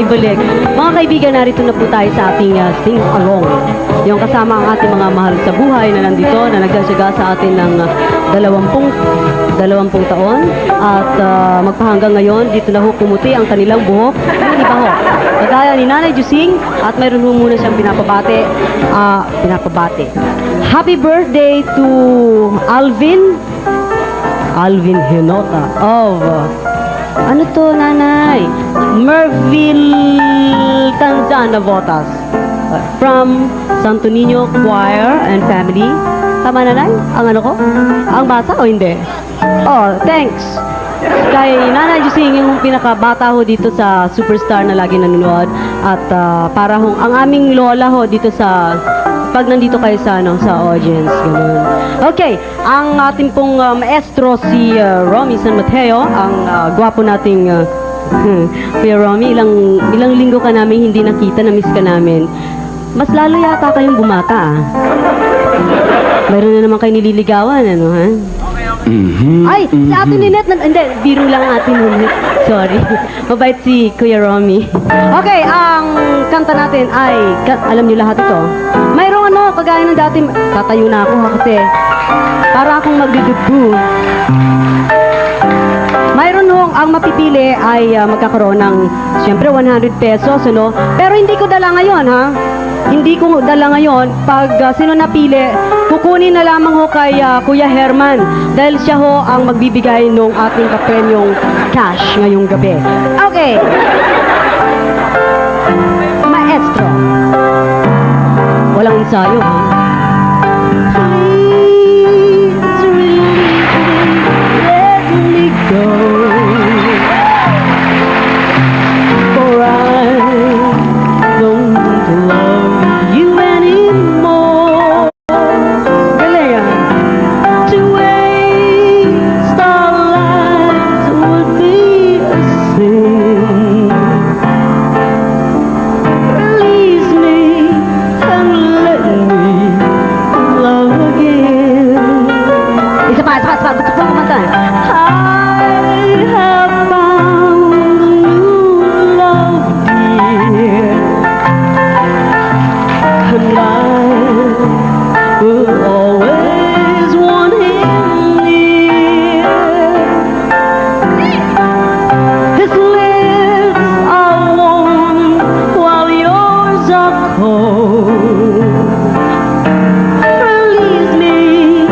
bumalik. Mga kaibigan, narito na po tayo sa ating sing-along. Yung kasama ang ating mga mahal sa buhay na nandito, na nagkasyaga sa atin ng 20 taon. At magpahanggang ngayon, dito na ho pumuti ang kanilang buhok. Yung iba ho, kagaya ni Nanay Jusing, at mayroon ho muna siyang pinapabate. Happy birthday to Alvin Hinota of ano to, Nanay? Merville Tanzana Botas from Santo Niño Choir and Family. Tama, Nanay? Ang ano ko? Ang bata o hindi? Oh, thanks. Kay Nanay Jusing, yung pinakabata ho dito sa Superstar na lagi nanonood. At para hong ang aming lola ho dito sa pag nandito kayo sa audience, ganun. Okay, ang ating pong maestro si Romy San Mateo, ang gwapo nating Kuya Romy, ilang linggo ka namin hindi nakita, na-miss ka namin. Mas lalo yata kayong bumata, ah. Mayroon na naman kayo nililigawan, ano, ha? Ay, si Ate Ninette, hindi, biro lang Ate Ninette. Sorry. Mabait si Kuya Romy. Okay, ang kanta natin ay, alam niyo lahat ito. Mayroong ano, kagaya ng dati, tatayo na ako kasi para akong magdudugbu. Mayroon hong, ang mapipili ay magkakaroon ng, siyempre, 100 pesos, ano? Pero hindi ko dala ngayon, ha? Hindi ko dala ngayon. Pag sino napili, kukunin na lamang ho kay Kuya Herman dahil siya ho ang magbibigay ng ating kapremyong cash ngayong gabi. Okay. Maestro. Walang ensayo, ha? Please let me go, for I don't love you anymore. Galing, ah. To waste our lives would be a sin. Release me and let me love again. Isa pa. Gusto ko kumanta. I have found a new love, dear, and I will always want him near. His lips are warm while yours are cold. Release me.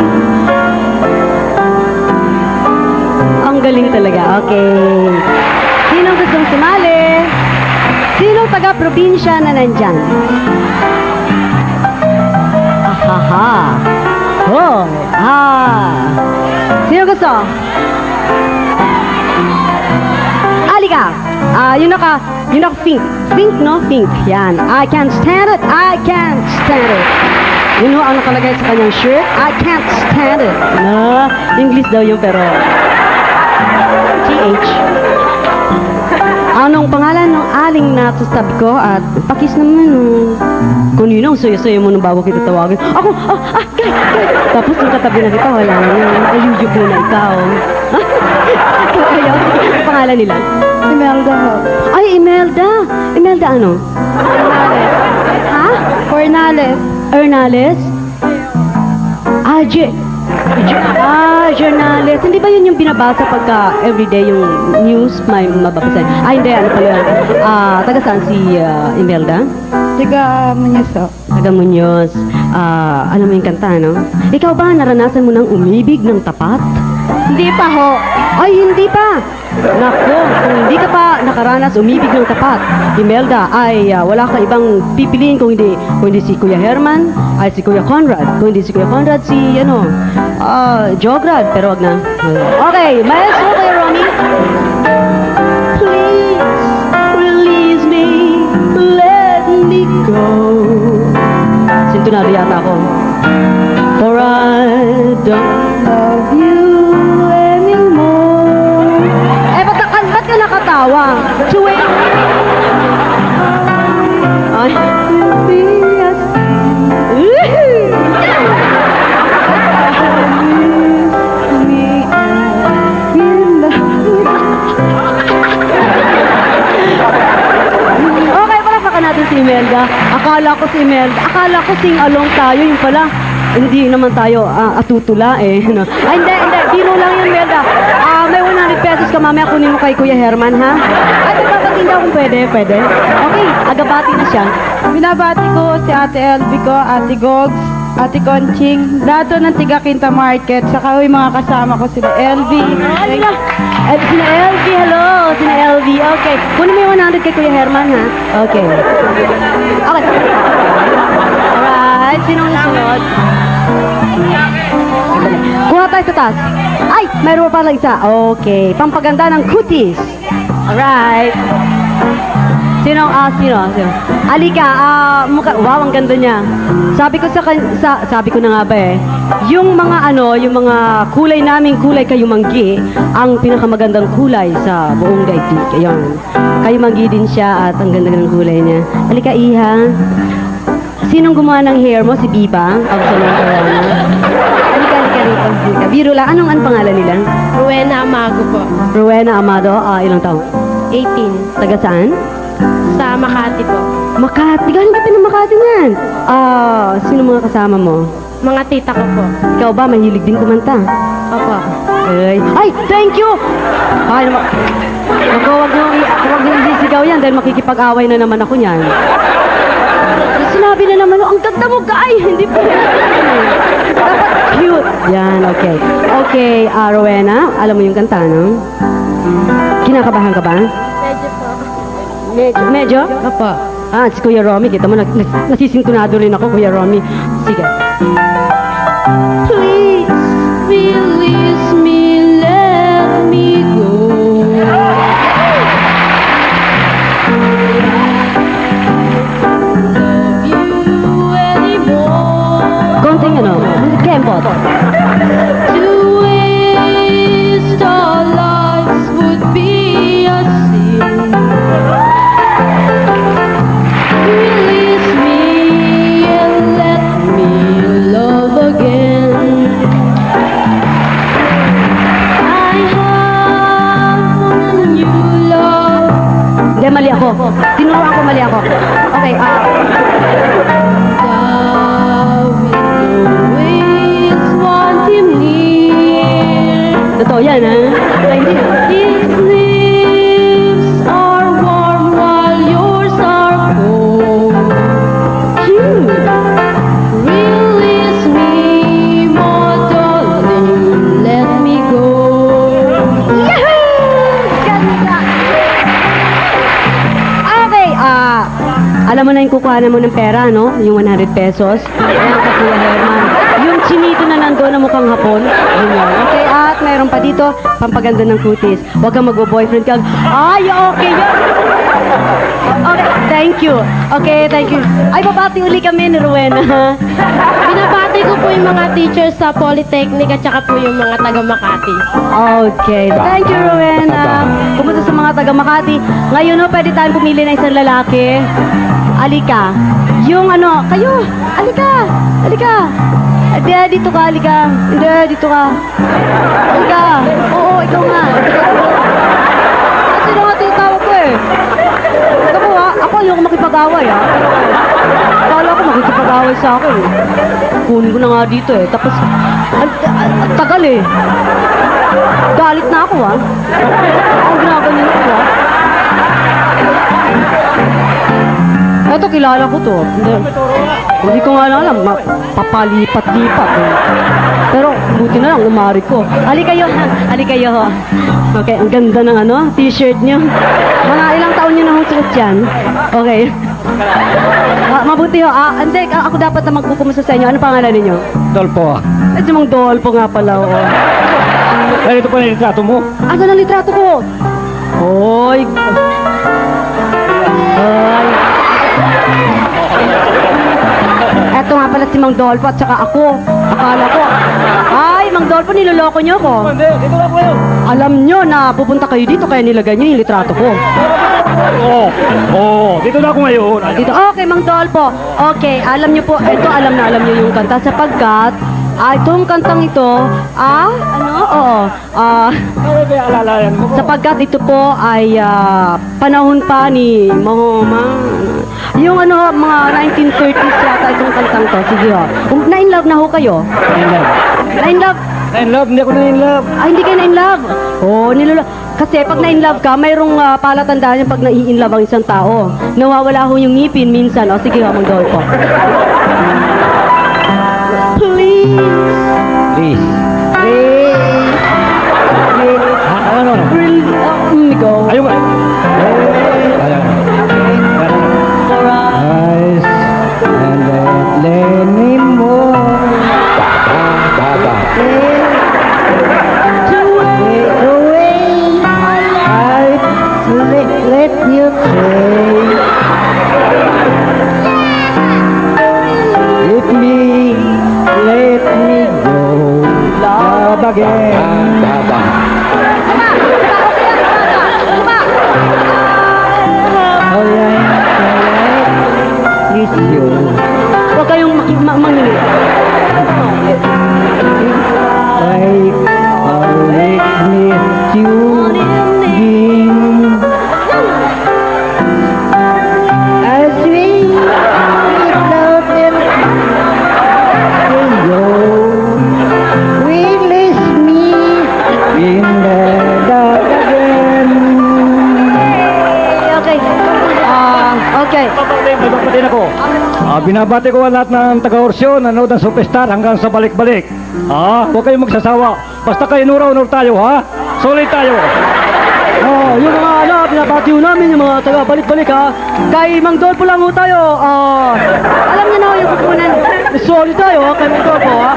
Ang galing talaga. Okay. Sinong gustong sumali? Sinong taga-probinsya na nandyan? Ahaha. Oh. Sino gusto? Alika. Yun naka pink. Pink, no? Pink. Yan. I can't stand it. Yun ho ang nakalagay sa kanyang shirt. I can't stand it. No, English daw yun pero TH. Anong pangalan ng aling natasabi ko at pakis naman kung yun ang suyo-suyo mo nung bago kita tawagin. Ako, kay. Tapos yung katabi na kita, wala na yun. Ayuyuk mo na ikaw. Kaya, ang pangalan nila? Imelda ho. Ay, Imelda. Imelda ano? Cornales. Ha? Cornales. Ernales? Journalist. Hindi ba yun yung binabasa pagka everyday yung news may mababasa? Hindi. Ano pala yun? Taga saan si Imelda? Tiga Muñoz ho. Taga Muñoz. Alam mo yung kanta, no? Ikaw ba, naranasan mo ng umibig ng tapat? Hindi pa ho. Ay, hindi pa. Naku, kung hindi ka pa nakaranas umibig ng tapat, Imelda, ay wala kang ibang pipiliin kung hindi si Kuya Herman, ay si Kuya Conrad. Kung hindi si Kuya Conrad, si Jograd, pero wag na. Okay, maestro Kuya Romy. Please release me, let me go. Sintunado yata ako. For I don't love you anymore. Ba't ka nakatawa? Ay, yes. Imelda. Akala ko si Imelda. Akala ko sing along tayo. Yung pala, hindi naman tayo atutula eh. No? Ay, hindi. Biro lang yun, Imelda. May 100 pesos ka mamaya. Kunin mo kay Kuya Herman, ha? Ay, magpapatinda kung pwede. Okay, agabati na siya. Binabati ko si Ate LV ko, Ate Gogs, Ate Conching, lahat to ng tiga Quinta Market, saka yung mga kasama ko sila LV. Sina LV, hello. Sina LV, okay. Kunin mo yung 100 kay Kuya Herman, ha? Okay. Alright, sinong susunod? Kuha tayo sa taas. Ay, mayroon pa pala isa. Okay, pampaganda ng kutis. Alright. Sino? Alika, wow, ang ganda niya. Sabi ko sabi ko na nga ba eh, yung mga kulay naming kulay kayumanggi, ang pinakamagandang kulay sa buong daigdig. Ayun. Kayumanggi din siya at ang ganda ng kulay niya. Alika, Iha. Sinong gumawa ng hair mo? Si Biba? Absolutely. Alika rito. Biro lang. Anong pangalan nila? Rowena Amago po, Rowena Amado. Ilang taon? 18, Taga saan? sa Makati po. Makati. Galing ka pa ng Makati niyan. Sino mga kasama mo? Mga tita ko po. Ikaw ba? Mahilig din kumanta. Opo. Ay, thank you! Ay, wag nyo isisigaw yan dahil makikipag-away na naman ako niyan. Sinabi na naman, ang ganda mo, guy! Hindi po. Dapat cute. Yan, okay. Okay, Rowena, alam mo yung kanta, no? Kinakabahan ka ba? Medyo po. Medyo? Opo. Si Kuya Romy, kita mo, nasisingtunado rin ako, Kuya Romy. Sige. Please release me, let me go. Love you anymore. Konting kempot. To waste our lives would be a sin. Release me and let me love again. I have a new love. Hindi, mali ako. Tinuruan ko, mali ako. Okay, The will always want him near. totoo yan, ha? Ay, hindi. His lips are warm while yours are cold. Release me, my darling, let me go. Ganda! Okay, alam mo na yung kukuhanan mo ng pera, no? Yung 100 pesos. Ayan ka, Kuya Herman. Yung chinito na nandoon na mukhang hapon. Yun yun. Okay, at mayroon pa dito, pampaganda ng kutis. Huwag kang magbo-boyfriend ka. Ay, okay yun. Okay, thank you. Okay, thank you. Ay, babati uli kami ni Rowena. Binabati ko po yung mga teachers sa Polytechnic at saka po yung mga taga Makati. Okay. Thank you, Rowena. Kumusta sa mga taga Makati? Ngayon, no, pwede tayong pumili ng isang lalaki. Alika. Yung kayo. Alika. Hindi, dito ka, alika. Hindi, dito ka. Alika. Oo, ikaw nga. Sino nga tinatawag ko eh? Ikaw mo ha? Ako ayoko makipag-away ha. Kala ko makikipag-away sa akin eh. Kunin ko na nga dito eh. Tapos, ang tagal eh. Galit na ako ha. Ang ginaganyan ko ha. Eto, kilala ko to. Hindi ko nga alam. Papalipat-lipat eh. Pero, buti na lang, umari ko. Halika kayo ho. Okay, ang ganda ng t-shirt nyo. Mga ilang taon nyo na suot yan. Okay. Mabuti ho. Hindi, ako dapat na magkukumusta sa inyo. Ano pangalan ninyo? Dolpo. Medyo mang Dolpo nga pala. Ito pa na yung litrato mo. Asan ang litrato ko? Hoy. Eto nga pala si Mang Dolpo at saka ako. Akala ko. Ay, Mang Dolpo, niloloko niyo ako. Hindi, dito lang kayo. Alam niyo na pupunta kayo dito kaya nilagay niyo yung litrato ko. Oo, dito na ako ngayon. Dito, okay, Mang Dolpo. Okay, alam niyo po, ito alam niyo yung kanta sapagkat itong kantang ito, Alalayan mo. sapagkat ito po ay panahon pa ni Yung ano, mga 1930s yata itong kantang to. Sige ho. Na-in-love na ho kayo? Na-in-love. Na-in-love? Na-in-love? Hindi ako na-in-love. Ay, hindi kayo na-in-love. Oh, kasi pag na-in-love ka, mayroong palatandaan yung pag na-in-love ang isang tao. Nawawala ho yung ngipin minsan. O, sige ho, Mandolfo. Please. Please. Ano? Go. Ayaw mo. Ayaw. Eyes and let me more. Baba. Let you take. Let me go. Love again. Baba. Miss you. Huwag kayong mangingi. I'll miss you. As we float release me in the dark again. Okay. Okay. Babakbatin ako. Binabati ko ang lahat ng taga-orsyon, nanood ng Superstar hanggang sa balik-balik. Huwag kayong magsasawa. Basta kayo nura-unur tayo, ha? Solid tayo. Yung mga binabati ho namin, yung mga taga-balik-balik ha. Kay Mang Dolpo lang ho tayo. Alam niyo na ho yung kukunan. Sorry tayo ha, kay Mang Dolpo ha.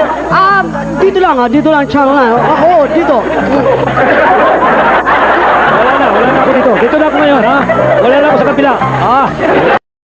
Dito lang, channel na. Dito. Wala na ako dito. Dito na ako ngayon, ha? Wala na ako sa kapila.